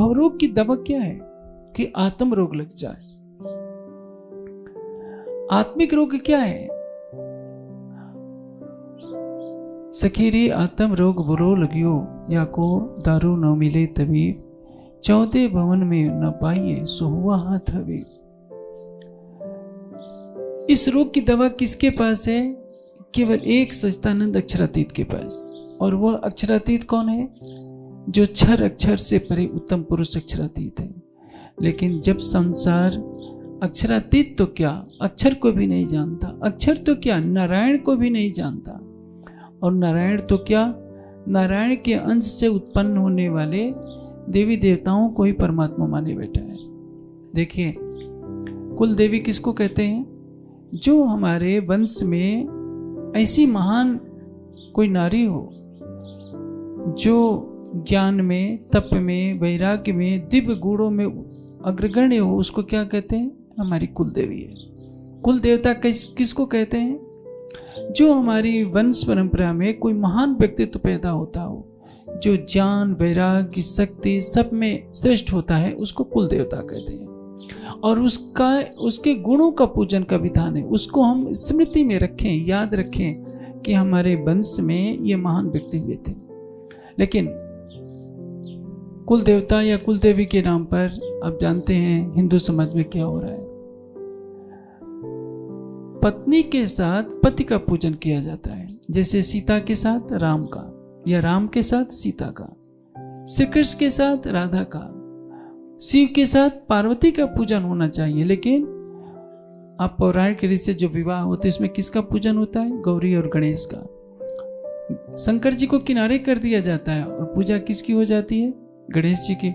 भवरोग की दवा क्या है? कि आत्म रोग लग जाए। आत्मिक रोग क्या है? सखीरी आत्म रोग बुरो लगियो, या को दारू न मिले तबीब, 14 भवन में न पाइए सो हुआ हाथ हबीब। इस रोग की दवा किसके पास है? केवल एक सच्चिदानंद अक्षरातीत के पास। और वह अक्षरातीत कौन है? जो क्षर अक्षर से परे उत्तम पुरुष अक्षरातीत है। लेकिन जब संसार अक्षरातीत तो क्या, अक्षर को भी नहीं जानता, अक्षर तो क्या, नारायण को भी नहीं जानता, और नारायण तो क्या, नारायण के अंश से उत्पन्न होने वाले देवी देवताओं को ही परमात्मा माने बैठा है। देखिए, कुल देवी किसको कहते हैं? जो हमारे वंश में ऐसी महान कोई नारी हो, जो ज्ञान में, तप में, वैराग्य में, दिव्य गुणों में अग्रगण्य हो, उसको क्या कहते हैं? हमारी कुल देवी है। कुल देवता किसको कहते हैं? जो हमारी वंश परंपरा में कोई महान व्यक्तित्व पैदा होता हो, जो ज्ञान, वैराग्य, शक्ति सब में श्रेष्ठ होता है, उसको कुल देवता कहते हैं। और उसके गुणों का पूजन का विधान है। उसको हम स्मृति में रखें, याद रखें कि हमारे वंश में ये महान व्यक्ति हुए थे। लेकिन कुल देवता या कुल देवी के नाम पर आप जानते हैं हिंदू समाज में क्या हो रहा है। पत्नी के साथ पति का पूजन किया जाता है, जैसे सीता के साथ राम का, या राम के साथ सीता का, श्री कृष्ण के साथ राधा का, शिव के साथ पार्वती का पूजन होना चाहिए। लेकिन आप पौराणिक रीति से जो विवाह होते हैं, इसमें किसका पूजन होता है? गौरी और गणेश का। शंकर जी को किनारे कर दिया जाता है और पूजा किसकी हो जाती है? गणेश जी की।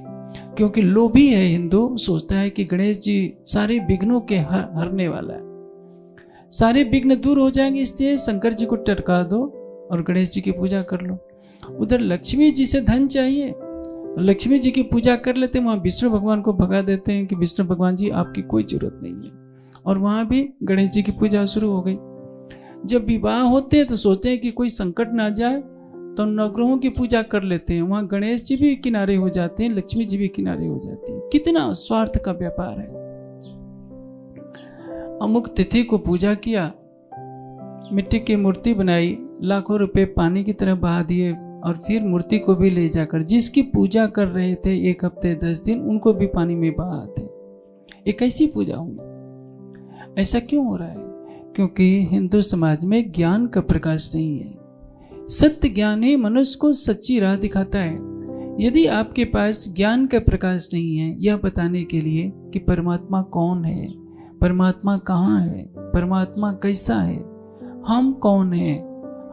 क्योंकि लोभी है हिंदू, सोचता है कि गणेश जी सारे विघ्नों के हरने वाला है, सारे विघ्न दूर हो जाएंगे, इसलिए शंकर जी को टरका दो और गणेश जी की पूजा कर लो। उधर लक्ष्मी जी से धन चाहिए तो लक्ष्मी जी की पूजा कर लेते हैं, वहां विष्णु भगवान को भगा देते हैं कि विष्णु भगवान जी आपकी कोई जरूरत नहीं है, और वहां भी गणेश जी की पूजा शुरू हो गई। जब विवाह होते हैं तो सोचते हैं कि कोई संकट ना जाए, तो नवग्रहों की पूजा कर लेते हैं, वहां गणेश जी भी किनारे हो जाते हैं, लक्ष्मी जी भी किनारे हो जाती है। कितना स्वार्थ का व्यापार है। अमुक तिथि को पूजा किया, मिट्टी की मूर्ति बनाई, लाखों रुपए पानी की तरह बहा दिए, और फिर मूर्ति को भी ले जाकर जिसकी पूजा कर रहे थे 1 हफ्ते 10 दिन, उनको भी पानी में बहाते। ये कैसी पूजा हुई? ऐसा क्यों हो रहा है? क्योंकि हिंदू समाज में ज्ञान का प्रकाश नहीं है। सत्य ज्ञान ही मनुष्य को सच्ची राह दिखाता है। यदि आपके पास ज्ञान का प्रकाश नहीं है यह बताने के लिए कि परमात्मा कौन है, परमात्मा कहाँ है, परमात्मा कैसा है, हम कौन है,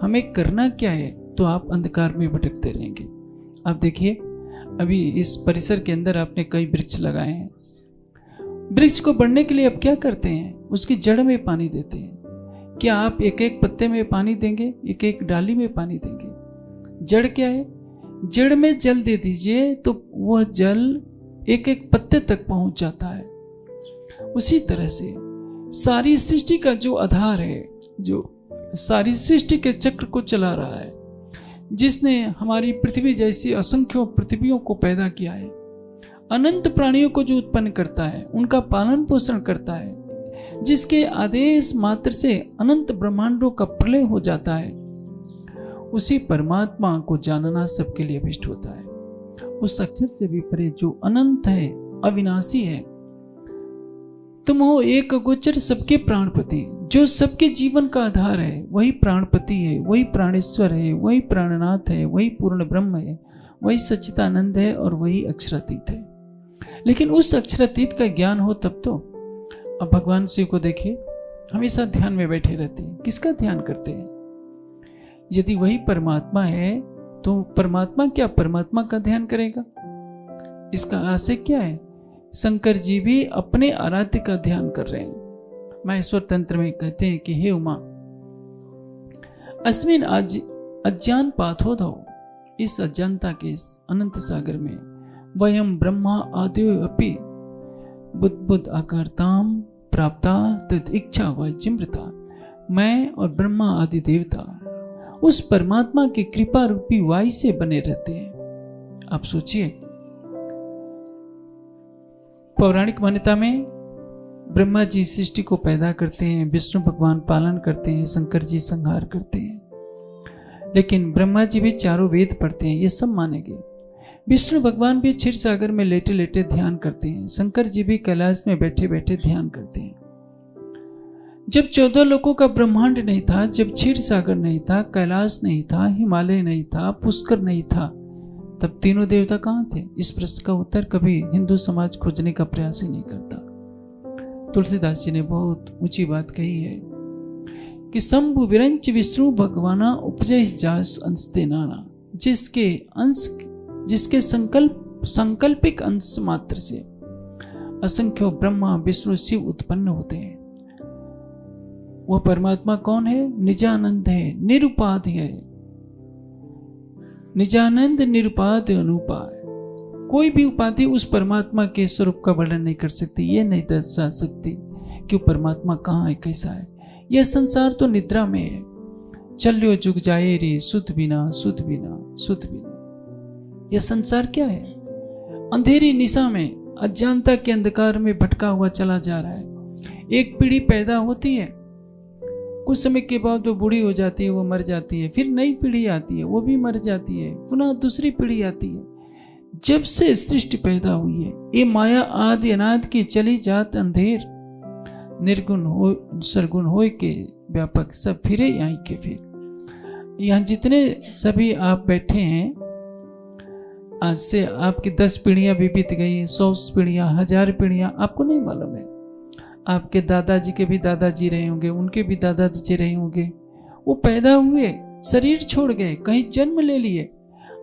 हमें करना क्या है, तो आप अंधकार में भटकते रहेंगे। आप देखिए, अभी इस परिसर के अंदर आपने कई वृक्ष लगाए हैं। वृक्ष को बढ़ने के लिए आप क्या करते हैं? उसकी जड़ में पानी देते हैं। क्या आप एक एक पत्ते में पानी देंगे? एक एक डाली में पानी देंगे? जड़ क्या है? जड़ में जल दे दीजिए तो वह जल एक एक पत्ते तक पहुंच जाता है। उसी तरह से सारी सृष्टि का जो आधार है, जो सारी सृष्टि के चक्र को चला रहा है, जिसने हमारी पृथ्वी जैसी असंख्यों पृथ्वियों को पैदा किया है, अनंत प्राणियों को जो उत्पन्न करता है, उनका पालन पोषण करता है, जिसके आदेश मात्र से अनंत ब्रह्मांडों का प्रलय हो जाता है, उसी परमात्मा को जानना सबके लिए अभिष्ट होता है। उस अक्षर से भी परे जो अनंत है, अविनाशी है। तुम हो एक गोचर सबके प्राणपति, जो सबके जीवन का आधार है, वही प्राणपति है, वही प्राणेश्वर है, वही प्राणनाथ है, वही पूर्ण ब्रह्म है, वही सच्चिदानंद है और वही अक्षरातीत है। लेकिन उस अक्षरातीत का ज्ञान हो तब तो। अब भगवान शिव को देखिए, हमेशा ध्यान में बैठे रहते हैं। किसका ध्यान करते हैं? यदि वही परमात्मा है तो परमात्मा क्या परमात्मा का ध्यान करेगा? इसका आशय क्या है? शंकर जी भी अपने आराध्य का ध्यान कर रहे हैं। माहेश्वर तंत्र में कहते हैं कि हे उमा, अस्मिन अज्ञान पाथोधौ, इस अज्ञानता के इस अनंत सागर में वयम ब्रह्मा आदियो अपि बुद्ध आकारताम प्राप्ता तद इच्छा वैचिमृता, मैं और ब्रह्मा आदि देवता उस परमात्मा की कृपा रूपी वायु से बने रहते हैं। आप सोचिए, पौराणिक मान्यता में ब्रह्मा जी सृष्टि को पैदा करते हैं, विष्णु भगवान पालन करते हैं, शंकर जी संहार करते हैं। लेकिन ब्रह्मा जी भी चारों वेद पढ़ते हैं, ये सब माने गए। विष्णु भगवान भी क्षीर सागर में लेटे लेटे ध्यान करते हैं, शंकर जी भी कैलाश में बैठे बैठे ध्यान करते हैं। जब 14 लोकों का ब्रह्मांड नहीं था, जब क्षीर सागर नहीं था, कैलाश नहीं था, हिमालय नहीं था, पुष्कर नहीं था, तब तीनों देवता कहाँ थे? इस प्रश्न का उत्तर कभी हिंदू समाज खोजने का प्रयास ही नहीं करता। तुलसीदास जी ने बहुत ऊंची बात कही है कि शंभु विरंच विष्णु भगवाना उपजय जास अंश ते नाना। जिसके संकल्पिक अंश मात्र से असंख्य ब्रह्मा विष्णु शिव उत्पन्न होते हैं। वह परमात्मा कौन है? निजानंद है, निरुपाध है, निजानंद निरुपाध अनुपाय। कोई भी उपाधि उस परमात्मा के स्वरूप का वर्णन नहीं कर सकती, ये नहीं दर्शा सकती कि वो परमात्मा कहाँ है, कैसा है। यह संसार तो निद्रा में है। चल्यो जुग जाए रे सुध बिना सुध बिना सुध बिना। यह संसार क्या है? अंधेरी निशा में अज्ञानता के अंधकार में भटका हुआ चला जा रहा है। एक पीढ़ी पैदा होती है, कुछ समय के बाद वो बूढ़ी हो जाती है, वो मर जाती है, फिर नई पीढ़ी आती है, वो भी मर जाती है, पुनः दूसरी पीढ़ी आती है। जब से सृष्टि पैदा हुई है, ये माया आदि अनादि की चली जात अंधेर, निर्गुण हो सरगुण हो के व्यापक सब फिरे यहाँ के फिर। यहाँ जितने सभी आप बैठे हैं, आज से आपकी 10 पीढ़ियां भी बीत गई, 100 पीढ़ियां, 1000 पीढ़ियां, आपको नहीं मालूम है। आपके दादाजी के भी दादाजी रहे होंगे, उनके भी दादाजी रहे होंगे। वो पैदा हुए, शरीर छोड़ गए, कहीं जन्म ले लिए।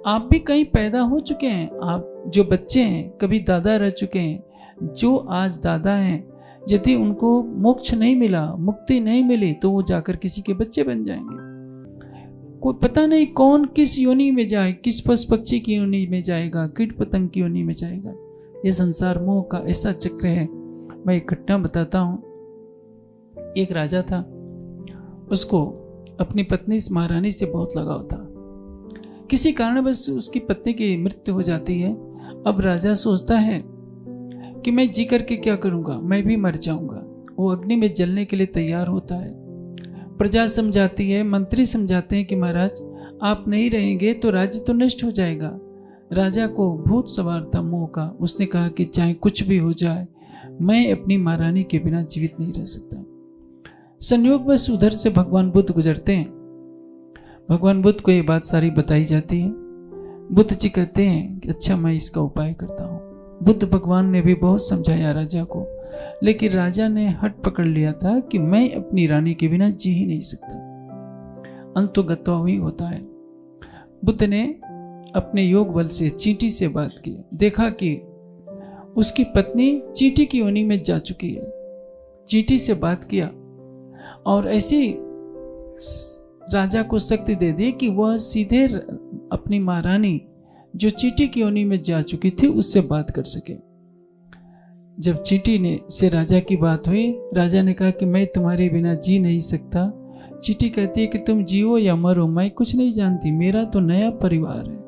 आप भी कहीं पैदा हो चुके हैं। आप जो बच्चे हैं कभी दादा रह चुके हैं। जो आज दादा हैं, यदि उनको मोक्ष नहीं मिला, मुक्ति नहीं मिली, तो वो जाकर किसी के बच्चे बन जाएंगे। कोई पता नहीं कौन किस योनि में जाए, किस पशु पक्षी की योनि में जाएगा, कीट पतंग की योनि में जाएगा। ये संसार मोह का ऐसा चक्र है। मैं एक घटना बताता हूँ। एक राजा था, उसको अपनी पत्नी महारानी से बहुत लगाव था। किसी कारणवश उसकी पत्नी की मृत्यु हो जाती है। अब राजा सोचता है कि मैं जी करके क्या करूंगा, मैं भी मर जाऊंगा। वो अग्नि में जलने के लिए तैयार होता है। प्रजा समझाती है, मंत्री समझाते हैं कि महाराज आप नहीं रहेंगे तो राज्य तो नष्ट हो जाएगा। राजा को भूत सवार था मोह का। उसने कहा कि चाहे कुछ भी हो जाए, मैं अपनी महारानी के बिना जीवित नहीं रह सकता। संयोगवश उधर से भगवान बुद्ध गुजरते हैं। भगवान बुद्ध को ये बात सारी बताई जाती है। बुद्ध जी कहते हैं कि अच्छा, मैं इसका उपाय करता हूँ। बुद्ध भगवान ने भी बहुत समझाया राजा को, लेकिन राजा ने हट पकड़ लिया था कि मैं अपनी रानी के बिना जी ही नहीं सकता। अंत तो गत्वा ही होता है। बुद्ध ने अपने योग बल से चींटी से बात की। देखा कि उसकी पत्नी चींटी की योनि में जा चुकी है। चींटी से बात किया और ऐसी राजा को शक्ति दे दी कि वह सीधे अपनी महारानी जो चींटी की योनि में जा चुकी थी उससे बात कर सके। जब चींटी ने से राजा की बात हुई, राजा ने कहा कि मैं तुम्हारे बिना जी नहीं सकता। चींटी कहती है कि तुम जियो या मरो, मैं कुछ नहीं जानती, मेरा तो नया परिवार है,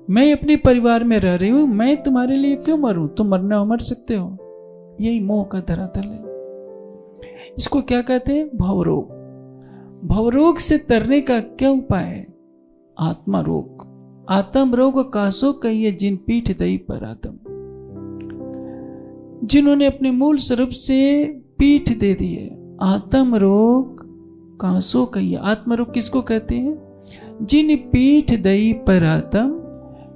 मैं अपने परिवार में रह रही हूं, मैं तुम्हारे लिए क्यों मरूं? तुम मरना मर सकते हो। यही मोह का धरातल है। इसको क्या कहते हैं? भवरोग। भवरोग से तरने का क्या उपाय है? आत्मा रोग। आत्म रोग कासो कहिए जिन पीठ दई पर आत्म। जिन्होंने अपने मूल स्वरूप से पीठ दे दी है। आत्म रोग कासो कहिए। आत्म रोग किसको कहते हैं? जिन पीठ दई पर आत्म,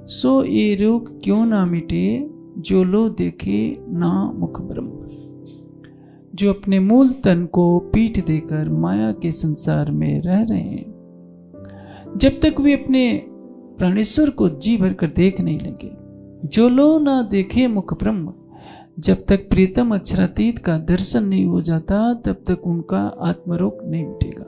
सो ये रोग क्यों ना मिटे, जो लो देखे ना मुख ब्रह्म। जो अपने मूल तन को पीठ देकर माया के संसार में रह रहे हैं, जब तक वे अपने प्राणेश्वर को जी भर कर देख नहीं लेंगे। जो लो ना देखे मुख ब्रह्म, जब तक प्रीतम अक्षरातीत का दर्शन नहीं हो जाता, तब तक उनका आत्मरोग नहीं मिटेगा।